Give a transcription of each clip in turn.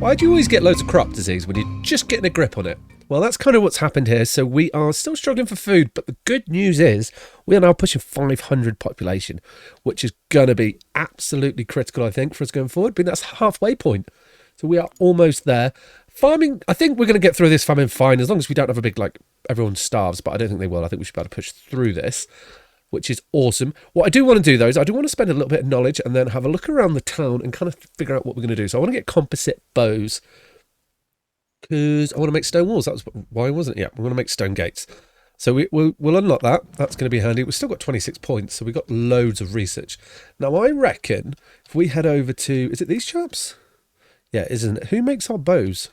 Why do you always get loads of crop disease when you're just getting a grip on it? Well, that's kind of what's happened here. So we are still struggling for food, but the good news is we are now pushing 500 population, which is going to be absolutely critical, I think, for us going forward. But that's halfway point. So we are almost there. Farming, I think we're going to get through this famine fine, as long as we don't have a big, like, everyone starves, but I don't think they will. I think we should be able to push through this, which is awesome. What I do want to do, though, is I do want to spend a little bit of knowledge and then have a look around the town and kind of figure out what we're going to do. So I want to get composite bows because I want to make stone walls. That was why, wasn't it? Yeah, we want to make stone gates. So we'll unlock that. That's going to be handy. We've still got 26 points, so we've got loads of research. Now, I reckon if we head over to... Is it these chaps? Yeah, isn't it? Who makes our bows?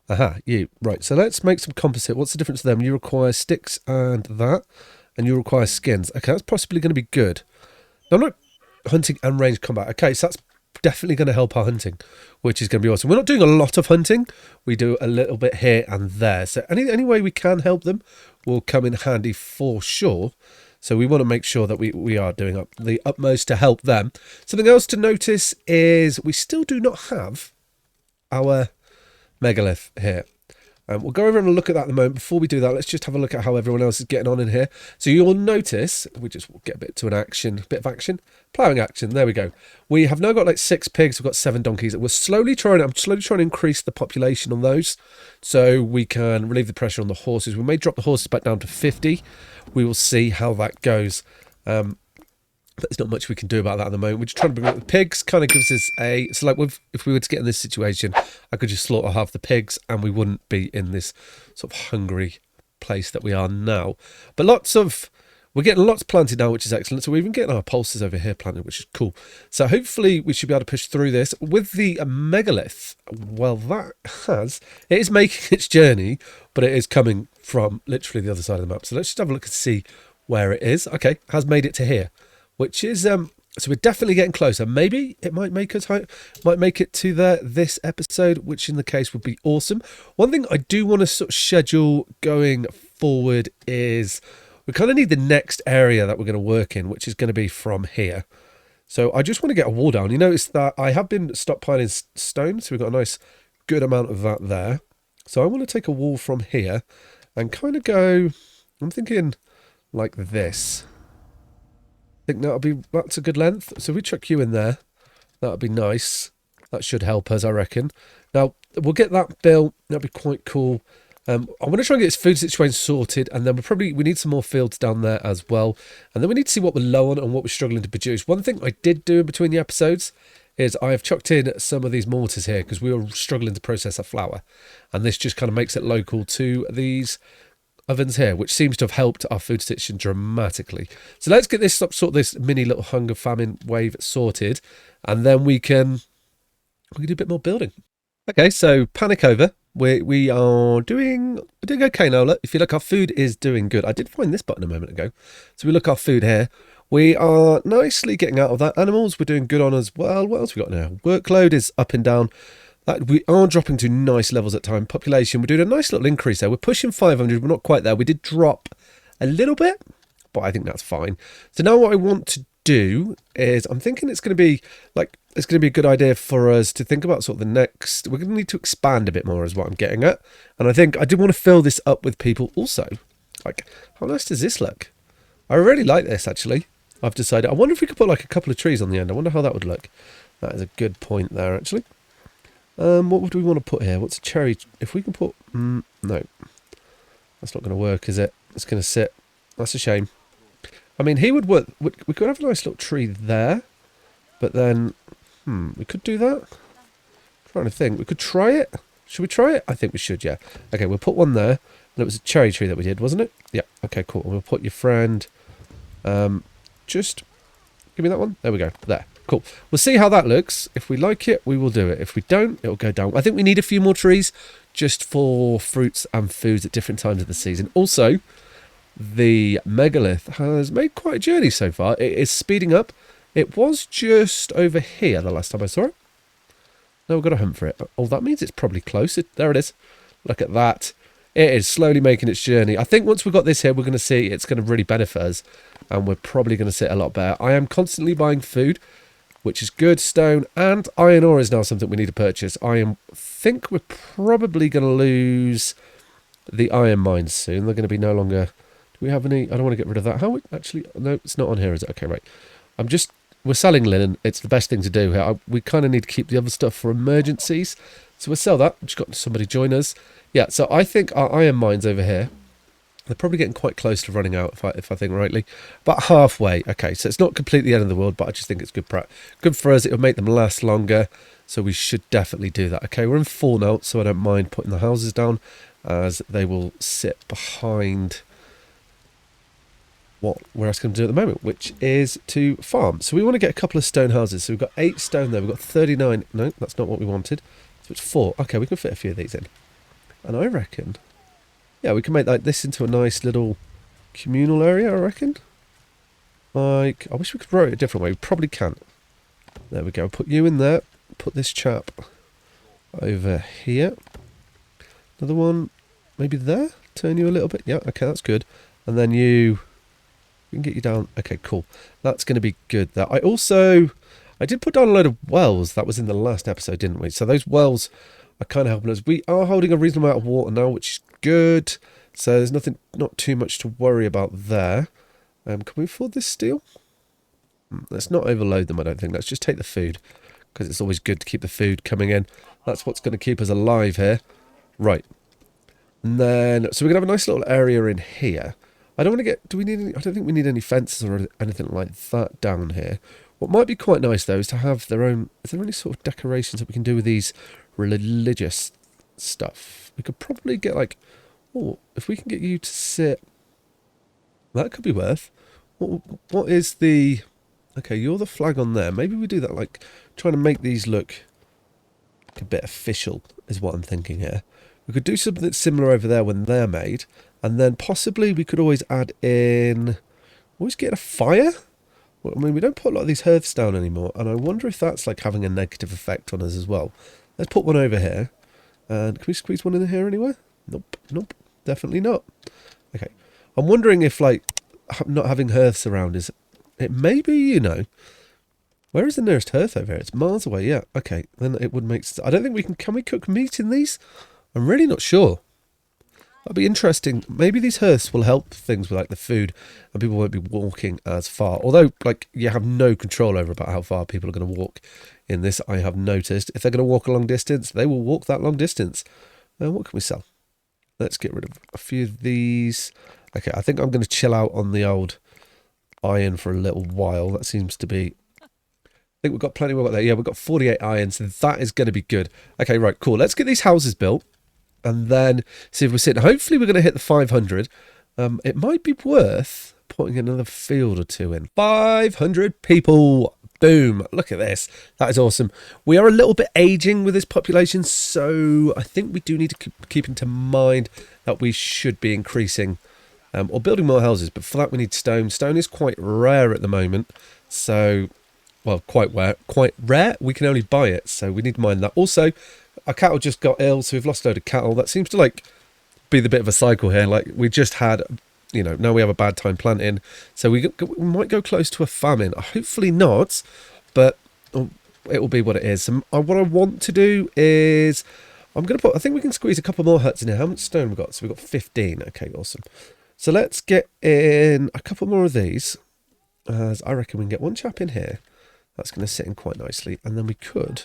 Aha, you. Right, so let's make some composite. What's the difference to them? You require sticks and that, and you require skins. Okay, that's possibly going to be good. Now, I'm not hunting and ranged combat. Okay, so that's definitely going to help our hunting, which is going to be awesome. We're not doing a lot of hunting. We do a little bit here and there. So any way we can help them will come in handy for sure. So we want to make sure that we are doing the utmost to help them. Something else to notice is we still do not have our Megalith here. We'll go over and look at that in a moment. Before we do that, let's just have a look at how everyone else is getting on in here. So you'll notice, we just get a bit of action, ploughing action. There we go. We have now got like 6 pigs. We've got 7 donkeys. I'm slowly trying to increase the population on those so we can relieve the pressure on the horses. We may drop the horses back down to 50. We will see how that goes. There's not much we can do about that at the moment. We're just trying to bring up the pigs. Kind of gives us so like if we were to get in this situation, I could just slaughter half the pigs and we wouldn't be in this sort of hungry place that we are now. But we're getting lots planted now, which is excellent. So we're even getting our pulses over here planted, which is cool. So hopefully we should be able to push through this. With the Megalith, well, it is making its journey, but it is coming from literally the other side of the map. So let's just have a look and see where it is. Okay, has made it to here. Which is, so we're definitely getting closer. Maybe it might make it to this episode, which in the case would be awesome. One thing I do want to sort of schedule going forward is we kind of need the next area that we're going to work in, which is going to be from here. So I just want to get a wall down. You notice that I have been stockpiling stone, so we've got a nice good amount of that there. So I want to take a wall from here and kind of go, I'm thinking like this. I think that's a good length. So we chuck you in there. That'll be nice. That should help us, I reckon. Now, we'll get that built. That'll be quite cool. I'm going to try and get this food situation sorted, and then we need some more fields down there as well. And then we need to see what we're low on and what we're struggling to produce. One thing I did do in between the episodes is I have chucked in some of these mortars here because we were struggling to process our flour. And this just kind of makes it local to these ovens here, which seems to have helped our food situation dramatically. So let's get this sort this mini little hunger famine wave sorted, and then we can do a bit more building. Okay, so panic over. We are doing okay now. If you look, our food is doing good. I did find this button a moment ago. So we look our food here. We are nicely getting out of that. Animals we're doing good on as well. What else we got now? Workload is up and down. That we are dropping to nice levels at time. Population, we're doing a nice little increase there. We're pushing 500. We're not quite there. We did drop a little bit, but I think that's fine. So now what I want to do is I'm thinking it's going to be a good idea for us to think about sort of the next. We're going to need to expand a bit more is what I'm getting at. And I think I did want to fill this up with people also. Like, how nice does this look? I really like this, actually. I've decided. I wonder if we could put like a couple of trees on the end. I wonder how that would look. That is a good point there, actually. What would we want to put here? What's a cherry? If we can put... no. That's not going to work, is it? It's going to sit. That's a shame. I mean, he would work... We could have a nice little tree there. But then... we could do that. I'm trying to think. We could try it. Should we try it? I think we should, yeah. Okay, we'll put one there. And it was a cherry tree that we did, wasn't it? Yeah. Okay, cool. And we'll put your friend... just... Give me that one. There we go. There. Cool. We'll see how that looks. If we like it, we will do it. If we don't, it'll go down. I think we need a few more trees just for fruits and foods at different times of the season. Also, the Megalith has made quite a journey so far. It is speeding up. It was just over here the last time I saw it. Now we've got to hunt for it. Oh, that means it's probably close. There it is. Look at that. It is slowly making its journey. I think once we've got this here, we're going to see it's going to really benefit us. And we're probably going to sit a lot better. I am constantly buying food. which is good. Stone and iron ore is now something we need to purchase. Think we're probably going to lose the iron mines soon. They're going to be no longer... Do we have any... I don't want to get rid of that. Actually, no, it's not on here, is it? Okay, right. We're selling linen. It's the best thing to do here. We kind of need to keep the other stuff for emergencies. So we'll sell that. We've just got somebody join us. Yeah, so I think our iron mines over here, they're probably getting quite close to running out, if I think rightly. About halfway. Okay, so it's not completely the end of the world, but I just think it's good for us. It will make them last longer, so we should definitely do that. Okay, we're in 4 now, so I don't mind putting the houses down, as they will sit behind what we're asking them to do at the moment, which is to farm. So we want to get a couple of stone houses. So we've got 8 stone there. We've got 39. No, that's not what we wanted. So it's 4. Okay, we can fit a few of these in. And I reckon... Yeah, we can make this into a nice little communal area, I reckon. Like, I wish we could write it a different way. We probably can't. There we go. Put you in there. Put this chap over here. Another one, maybe there. Turn you a little bit. Yeah, okay, that's good. And then we can get you down. Okay, cool. That's going to be good there. I did put down a load of wells. That was in the last episode, didn't we? So those wells are kind of helping us. We are holding a reasonable amount of water now, which is good. So there's not too much to worry about there. Can we afford this steel? Let's not overload them, I don't think. Let's just take the food, because it's always good to keep the food coming in. That's what's going to keep us alive here. Right. And then, so we're going to have a nice little area in here. I don't think we need any fences or anything like that down here. What might be quite nice, though, is to have their own... Is there any sort of decorations that we can do with these religious stuff? We could probably get, like... Oh, if we can get you to sit... That could be worth. What is the... Okay, you're the flag on there. Maybe we do that, like, trying to make these look a bit official, is what I'm thinking here. We could do something similar over there when they're made. And then possibly we could always add in... Always get a fire? Well, I mean, we don't put a lot of these hearths down anymore, and I wonder if that's like having a negative effect on us as well. Let's put one over here. And can we squeeze one in here anywhere? Nope, definitely not. Okay, I'm wondering if like not having hearths around is... It may be, you know... Where is the nearest hearth over here? It's miles away, yeah. Okay, then it would make... I don't think we can... Can we cook meat in these? I'm really not sure. That'd be interesting. Maybe these hearths will help things with like the food, and people won't be walking as far. Although, like, you have no control over about how far people are going to walk in this. I have noticed if they're going to walk a long distance, they will walk that long distance. What can we sell? Let's get rid of a few of these. Okay, I think I'm going to chill out on the old iron for a little while. That seems to be... I think we've got plenty more there. Yeah, we've got 48 iron, so that is going to be good. Okay, right, cool. Let's get these houses built. And then see if we're sitting. Hopefully we're going to hit the 500. It might be worth putting another field or two in. 500 people. Boom. Look at this. That is awesome. We are a little bit aging with this population, so I think we do need to keep into mind that we should be increasing or building more houses. But for that we need stone. Stone is quite rare at the moment. So, well, quite rare. We can only buy it, so we need to mind that. Also, our cattle just got ill, so we've lost a load of cattle. That seems to like be the bit of a cycle here. Like we just had, you know, now we have a bad time planting, so we might go close to a famine. Hopefully not, but it will be what it is. So what I want to do is I'm going to put... I think we can squeeze a couple more huts in here. How much stone we got? So we've got 15. Okay, awesome. So let's get in a couple more of these, as I reckon we can get one chap in here. That's going to sit in quite nicely, and then we could...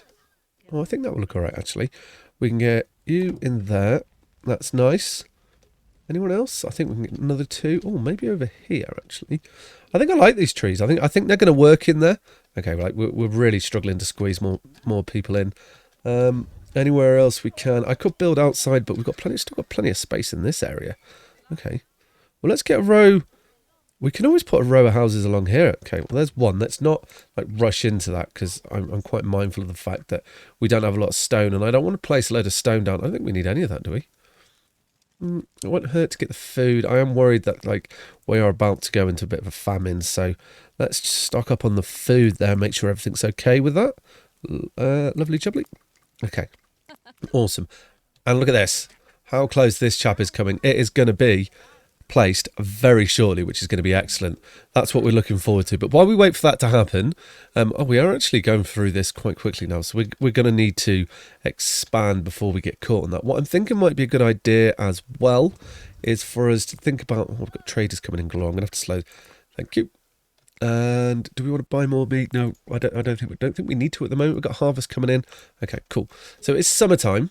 Oh, I think that will look all right, actually. We can get you in there. That's nice. Anyone else? I think we can get another 2. Oh, maybe over here, actually. I think I like these trees. I think they're going to work in there. Okay, right. We're really struggling to squeeze more people in. Anywhere else we can. I could build outside, but we've got still got plenty of space in this area. Okay. Well, let's get a row... We can always put a row of houses along here. Okay, well, there's one. Let's not like rush into that, because I'm quite mindful of the fact that we don't have a lot of stone, and I don't want to place a load of stone down. I don't think we need any of that, do we? It won't hurt to get the food. I am worried that like we are about to go into a bit of a famine, so let's just stock up on the food there, make sure everything's okay with that. Lovely jubbly. Okay, awesome. And look at this. How close this chap is coming. It is going to be placed very shortly, which is going to be excellent. That's what we're looking forward to. But while we wait for that to happen, we are actually going through this quite quickly now, so we're going to need to expand before we get caught on that. What I'm thinking might be a good idea as well is for us to think about... we've got traders coming in galore. I'm going to have to slow... Thank you. And do we want to buy more meat? No, I don't think we need to at the moment. We've got harvest coming in. Okay, cool. So it's summertime,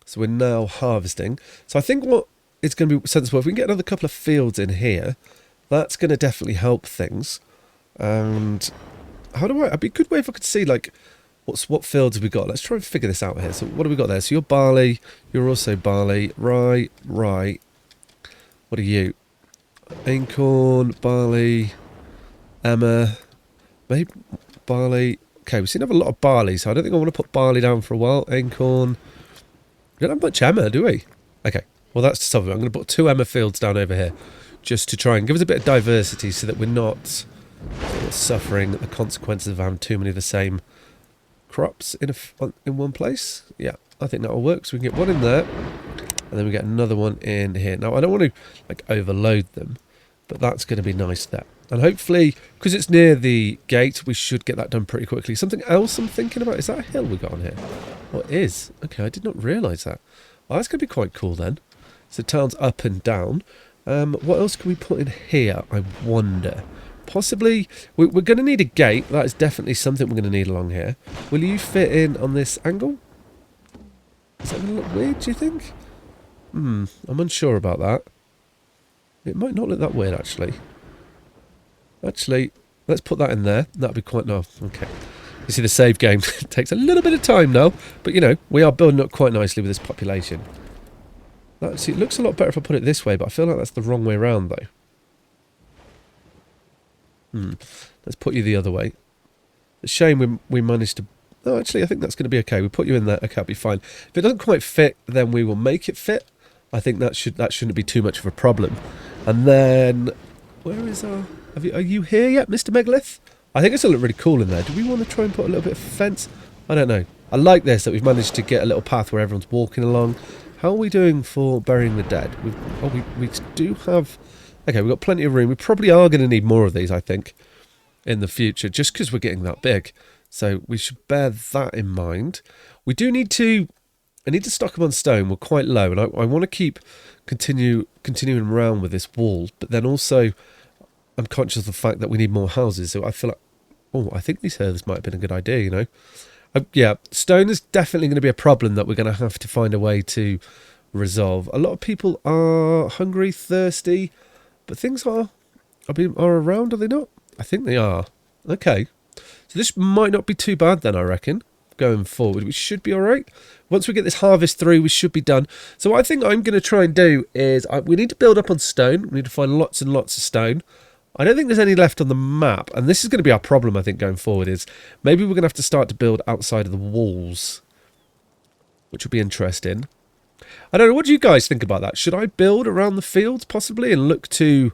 so we're now harvesting. So I think what it's going to be sensible, if we can get another couple of fields in here, that's going to definitely help things. And it'd be a good way if I could see, like, what fields have we got? Let's try and figure this out here. So what have we got there? So you're barley, you're also barley, right. What are you? Acorn, barley, emmer, maybe barley. Okay, we seem to have a lot of barley, so I don't think I want to put barley down for a while. Acorn. We don't have much emmer, do we? Okay. Well, that's something. I'm going to put 2 emmer fields down over here just to try and give us a bit of diversity so that we're not suffering the consequences of having too many of the same crops in one place. Yeah, I think that will work. So we can get one in there, and then we get another one in here. Now, I don't want to like overload them, but that's going to be nice there. And hopefully, because it's near the gate, we should get that done pretty quickly. Something else I'm thinking about, is that a hill we got on here? Oh, it is. Okay, I did not realise that. Well, that's going to be quite cool then. So town's up and down. What else can we put in here, I wonder? Possibly, we're going to need a gate. That is definitely something we're going to need along here. Will you fit in on this angle? Is that going to look weird, do you think? I'm unsure about that. It might not look that weird, actually. Actually, let's put that in there. That'd be quite nice. Okay. You see, the save game takes a little bit of time now. But, you know, we are building up quite nicely with this population. See, it looks a lot better if I put it this way, but I feel like that's the wrong way around, though. Let's put you the other way. It's a shame we managed to... Oh, actually, I think that's going to be okay. We put you in there. Okay, I'll be fine. If it doesn't quite fit, then we will make it fit. I think that shouldn't be too much of a problem. And then... Where is our... Are you here yet, Mr. Megalith? I think it's going to look really cool in there. Do we want to try and put a little bit of fence? I don't know. I like this, that we've managed to get a little path where everyone's walking along. How are we doing for burying the dead? We do have... Okay, we've got plenty of room. We probably are going to need more of these, I think, in the future, just because we're getting that big. So we should bear that in mind. We do need to... I need to stock them on stone. We're quite low, and I want to keep continuing around with this wall, but then also I'm conscious of the fact that we need more houses, so I feel like... Oh, I think these herders might have been a good idea, you know? Yeah, stone is definitely going to be a problem that we're going to have to find a way to resolve. A lot of people are hungry, thirsty, but things are around, are they not? I think they are. Okay. So this might not be too bad then, I reckon, going forward. We should be all right. Once we get this harvest through, we should be done. So what I think I'm going to try and do is we need to build up on stone. We need to find lots and lots of stone. I don't think there's any left on the map, and this is going to be our problem, I think, going forward, is maybe we're going to have to start to build outside of the walls, which will be interesting. I don't know, what do you guys think about that? Should I build around the fields, possibly, and look to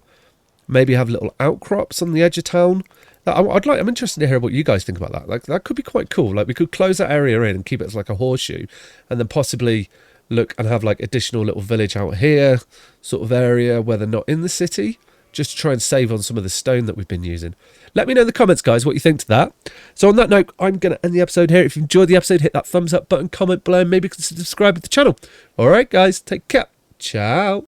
maybe have little outcrops on the edge of town? I'm interested to hear what you guys think about that. Like, that could be quite cool. Like, we could close that area in and keep it as like a horseshoe, and then possibly look and have like additional little village out here, sort of area where they're not in the city, just to try and save on some of the stone that we've been using. Let me know in the comments, guys, what you think to that. So on that note, I'm going to end the episode here. If you enjoyed the episode, hit that thumbs up button, comment below, and maybe consider subscribing to the channel. All right, guys, take care. Ciao.